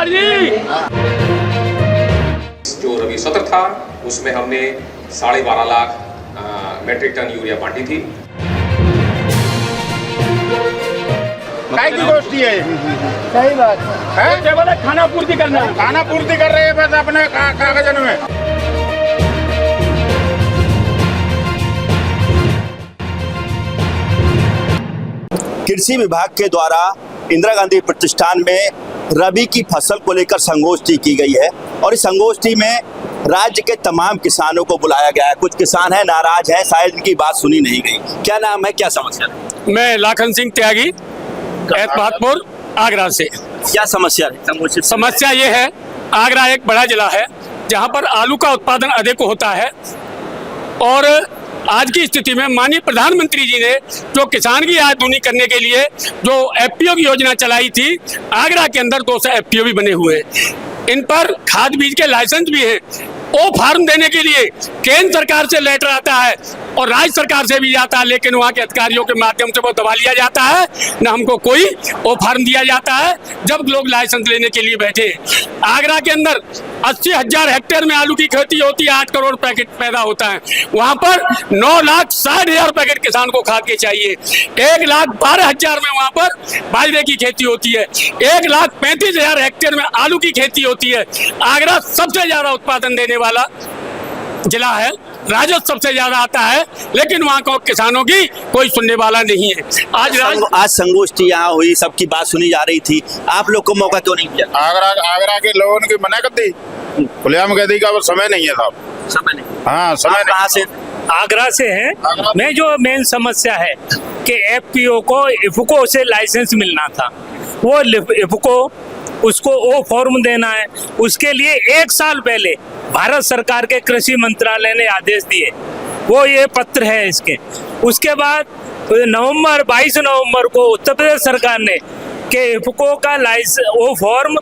कुमार जी। जो रबी सत्र था उसमें हमने 12.5 लाख मेट्रिक टन यूरिया बांटी थी। काय की गोष्टी है? सही बात है केवल खाना पूर्ति करना है। खाना पूर्ति कर रहे हैं बस अपने कागजन में। कृषि विभाग के द्वारा इंदिरा गांधी प्रतिष्ठान में रबी की फसल को लेकर संगोष्ठी की गई है और इस संगोष्ठी में राज्य के तमाम किसानों को बुलाया गया है। कुछ किसान हैं, नाराज हैं, शायद इनकी बात सुनी नहीं गई। क्या नाम है, क्या समस्या है? मैं लाखन सिंह त्यागी, एतमादपुर, आगरा से। क्या समस्या है? समस्या ये है, आगरा एक बड़ा जिला है जहाँ पर आलू का उत्पादन अधिक होता है और आज की स्थिति में माननीय प्रधानमंत्री जी ने जो किसान की आय दूनी करने के लिए जो एफपीओ की योजना चलाई थी, आगरा के अंदर 200 एफपीओ भी बने हुए हैं। इन पर खाद बीज के लाइसेंस भी है। ओ फार्म देने के लिए केंद्र सरकार से लेटर आता है और राज्य सरकार से भी जाता है, लेकिन वहाँ के अधिकारियों के माध्यम से वो दबा लिया जाता है, न हमको कोई ओ फार्म दिया जाता है जब लोग लाइसेंस लेने के लिए बैठे। आगरा के अंदर 80,000 हेक्टेयर में आलू की खेती होती है, 8 करोड़ पैकेट पैदा होता है। वहाँ पर 9,60,000 पैकेट किसान को खाद के चाहिए। 1,12,000 में वहाँ पर बाजरे की खेती होती है। 1,35,000 हेक्टेयर में आलू की खेती होती है। आगरा सबसे ज्यादा उत्पादन देने वाला जिला है, राजस्व सबसे ज्यादा आता है, लेकिन वहाँ को किसानों की कोई सुनने वाला नहीं है। आज संगोष्ठी यहाँ हुई, सबकी बात सुनी जा रही थी, आप लोग को मौका क्यों नहीं दिया? आगरा के लोगों ने मना कर दी, खुलेआम कह दी का समय नहीं है साहब। समय नहीं। हाँ, समय कहाँ से? आगरा से है। मैं जो मेन समस्या है कि एफपीओ को इफको से लाइसेंस मिलना था, वो इफको उसको वो फॉर्म देना है, उसके लिए 1 साल पहले भारत सरकार के कृषि मंत्रालय ने आदेश दिए, वो ये पत्र है इसके। उसके बाद 22 नवंबर को उत्तर प्रदेश सरकार ने कि इफको का लाइसेंस वो फॉर्म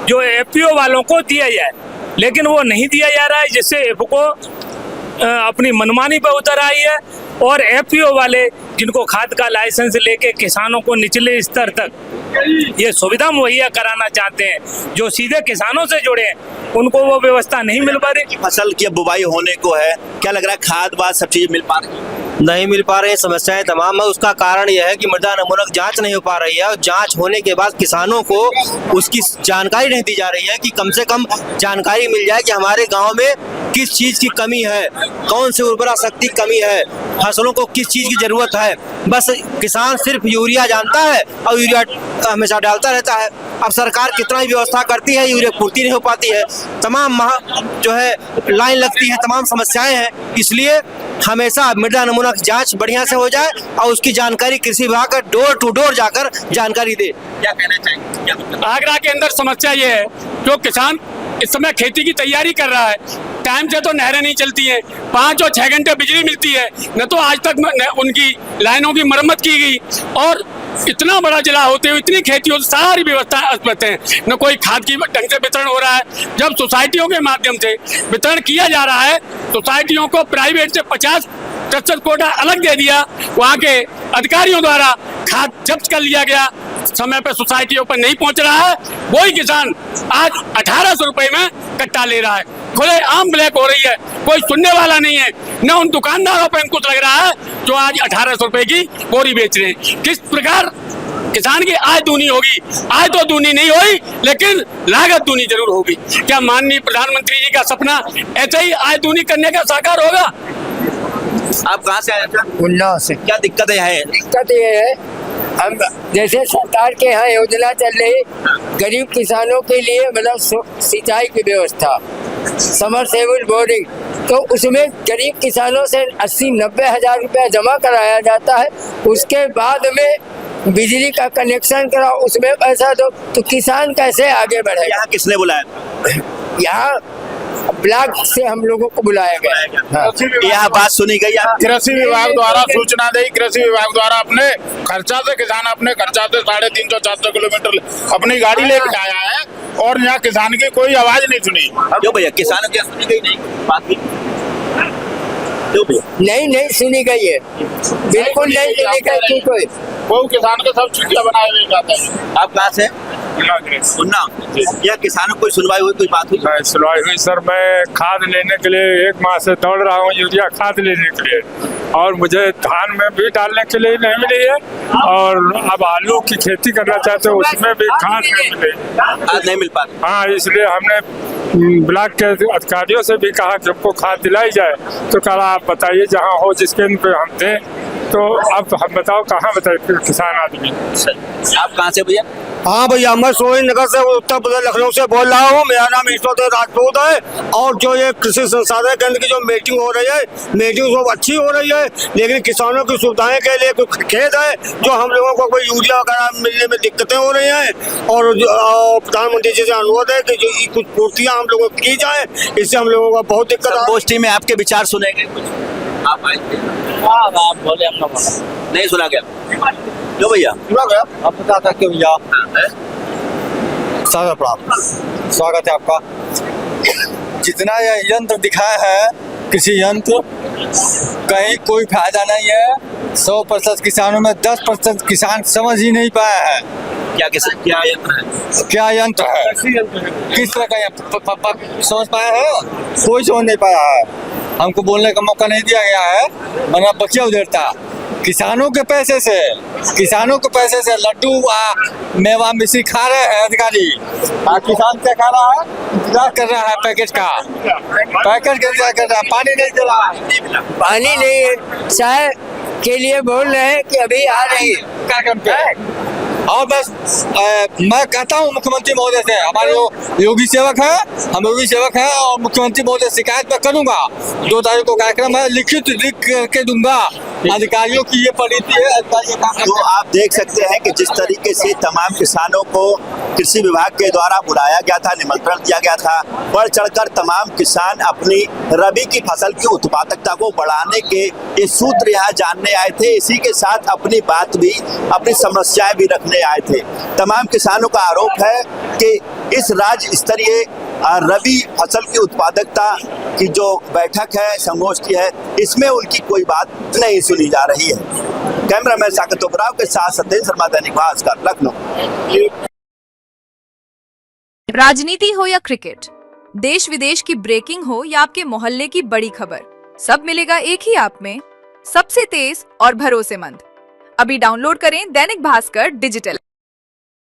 जो एफपीओ वालों को दिया जाए, लेकिन वो नहीं दिया जा रहा है, जिससे इफको अपनी मनमानी पे उतर आई है और एफपीओ वाले जिनको खाद का लाइसेंस लेके किसानों को निचले स्तर तक ये सुविधा मुहैया कराना चाहते हैं, जो सीधे किसानों से जुड़े हैं, उनको वो व्यवस्था नहीं मिल पा रही। फसल की बुवाई होने को है, क्या लग रहा है खाद बाद सब चीजें मिल पा रही है? नहीं मिल पा रही है, समस्याएं तमाम है। उसका कारण यह है कि मृदा नमूनक जांच नहीं हो पा रही है और जांच होने के बाद किसानों को उसकी जानकारी नहीं दी जा रही है कि कम से कम जानकारी मिल जाए कि हमारे गांव में किस चीज की कमी है, कौन सी उर्वरा शक्ति की कमी है, फसलों को किस चीज की जरूरत है। बस किसान सिर्फ यूरिया जानता है और यूरिया हमेशा डालता रहता है। अब सरकार कितना ही व्यवस्था करती है, यूरिया पूर्ति नहीं हो पाती है, तमाम जो है लाइन लगती है, तमाम समस्याएं हैं। इसलिए हमेशा मृदा नमूना जांच बढ़िया से हो जाए और उसकी जानकारी कृषि विभाग का डोर टू डोर जाकर जानकारी दे। क्या कहना चाहिए? आगरा के अंदर समस्या ये है, जो किसान इस समय खेती की तैयारी कर रहा है, टाइम से तो नहरें नहीं चलती हैं, 5 और 6 घंटे बिजली मिलती है, न तो आज तक उनकी लाइनों की मरम्मत की गई और इतना बड़ा जिला होते हुए इतनी खेती हो, सारी व्यवस्था अस्पष्ट है, न कोई खाद की ढंग से वितरण हो रहा है। जब सोसाइटियों के माध्यम से वितरण किया जा रहा है, सोसाइटियों को प्राइवेट से 50% कोटा अलग दे दिया, वहाँ के अधिकारियों द्वारा खाद जब्त कर लिया गया, समय पर सोसाइटियों पर नहीं पहुंच रहा है। वही किसान आज 1800 रुपए में कट्टा ले रहा है, खुले आम ब्लैक हो रही है, कोई सुनने वाला नहीं है। न उन दुकानदारों पर कुछ लग रहा है जो आज 1800 रुपए की बोरी बेच रहे हैं। किस प्रकार किसान की आय दूनी होगी? आय तो दूनी नहीं हुई, लेकिन लागत दूनी जरूर होगी। क्या माननीय प्रधानमंत्री जी का सपना ऐसे ही आय दूनी करने का साकार होगा? आप कहाँ से आए थे? उन्नाव से। क्या दिक्कत है? दिक्कत ये है, हम जैसे सरकार के यहाँ योजना चल रही गरीब किसानों के लिए, मतलब सिंचाई की व्यवस्था, समरसेबल बोरिंग, तो उसमें गरीब किसानों से 80-90 हजार रुपया जमा कराया जाता है। उसके बाद में बिजली का कनेक्शन कराओ, उसमें पैसा दो, तो किसान कैसे आगे बढ़े? यहाँ किसने बुलाया? यहाँ ब्लॉक से हम लोगों को बुलाया गया। हाँ। यह बात सुनी गई। कृषि विभाग द्वारा सूचना दी, कृषि विभाग द्वारा अपने खर्चा से किसान अपने खर्चा से 350-400 किलोमीटर अपनी गाड़ी लेके आया है और यहाँ किसान की कोई आवाज नहीं सुनी। क्यों भैया, किसानों की सुनी गई नहीं बात की? नहीं सुनी गई है, बिल्कुल नहीं सुनी गई। कोई किसान के सब छुट्टियां बनाए हुए जाते हैं। आप कहाँ से? उन्नाव यह किसानों को सुनवाई हुई, कोई बात हुई? सुनवाई हुई सर। मैं खाद लेने के लिए 1 माह से दौड़ रहा हूँ, यूरिया खाद लेने के लिए, और मुझे धान में भी डालने के लिए नहीं मिली है, और अब आलू की खेती करना चाहते हैं उसमें भी खाद नहीं मिली, खाद नहीं मिल पा रही। हाँ, इसलिए हमने ब्लॉक के अधिकारियों से भी कहा कि हमको खाद दिलाई जाए, तो कहा आप बताइए जहाँ हो जिसके पे हम दें। तो अब हम बताओ कहाँ बताए किसान आदमी। आप कहाँ से भैया? हाँ भैया, मैं सोहेल नगर से उत्तर प्रदेश लखनऊ से बोल रहा हूँ। मेरा नाम ईश्वर राजपूत है। और जो ये कृषि संसाधन केंद्र की जो मीटिंग हो रही है, मीटिंग सब अच्छी हो रही है, लेकिन किसानों की सुविधाएं के लिए कुछ खेद है। जो हम लोगों को कोई यूरिया वगैरह मिलने में दिक्कतें हो रही हैं, और प्रधानमंत्री जी से अनुरोध है कि जो कुछ पूर्तियाँ हम लोगों को की जाए, इससे हम लोगों को बहुत दिक्कत। संगोष्ठी में आपके विचार सुनेंगे कुछ? आप आए थे? आप बोले, हम नहीं सुना गया? जो भैया आप बता सकते हो भैया। स्वागत है आपका। जितना यह यंत्र दिखाया है, कृषि यंत्र, कहीं कोई फायदा नहीं है। 100% किसानों में 10% किसान समझ ही नहीं पाया है क्या यंत्र है, क्या यंत्र है, किस तरह का यंत्र समझ पाया है? कोई समझ नहीं पाया है। हमको बोलने का मौका नहीं दिया गया है, वरना बचिया उधरता। किसानों के पैसे से लड्डू मेवा मिश्री खा रहे हैं अधिकारी। किसान क्या खा रहा है? इंतजार कर रहा है पैकेट का इंतजार कर रहा है। पानी नहीं दे रहा है, पानी नहीं है, चाय के लिए बोल रहे हैं कि अभी आ रही है कार्यक्रम पे। और बस मैं कहता हूँ मुख्यमंत्री महोदय से, हमारे जो योगी सेवक है, हम योगी सेवक हैं, और मुख्यमंत्री महोदय शिकायत मैं करूंगा। 2 तारीख को कार्यक्रम है, लिख के दूंगा अधिकारियों की ये पनीति है। तो आप देख सकते हैं कि जिस तरीके से तमाम किसानों को कृषि विभाग के द्वारा बुलाया गया था, निमंत्रण दिया गया था, बढ़ चढ़कर तमाम किसान अपनी रबी की फसल की उत्पादकता को बढ़ाने के ये सूत्र यहाँ जानने आए थे। इसी के साथ अपनी बात भी, अपनी समस्याएं भी रखने आए थे। तमाम किसानों का आरोप है कि इस राज्य स्तरीय रबी फसल की उत्पादकता की जो बैठक है, संगोष्ठी है, इसमें उनकी कोई बात नहीं सुनी जा रही है। कैमरामैन साकेत ओबराव के साथ सत्येंद्र शर्मा, दैनिक भास्कर, लखनऊ। राजनीति हो या क्रिकेट, देश विदेश की ब्रेकिंग हो या आपके मोहल्ले की बड़ी खबर, सब मिलेगा एक ही ऐप में, सबसे तेज और भरोसेमंद। अभी डाउनलोड करें दैनिक भास्कर डिजिटल।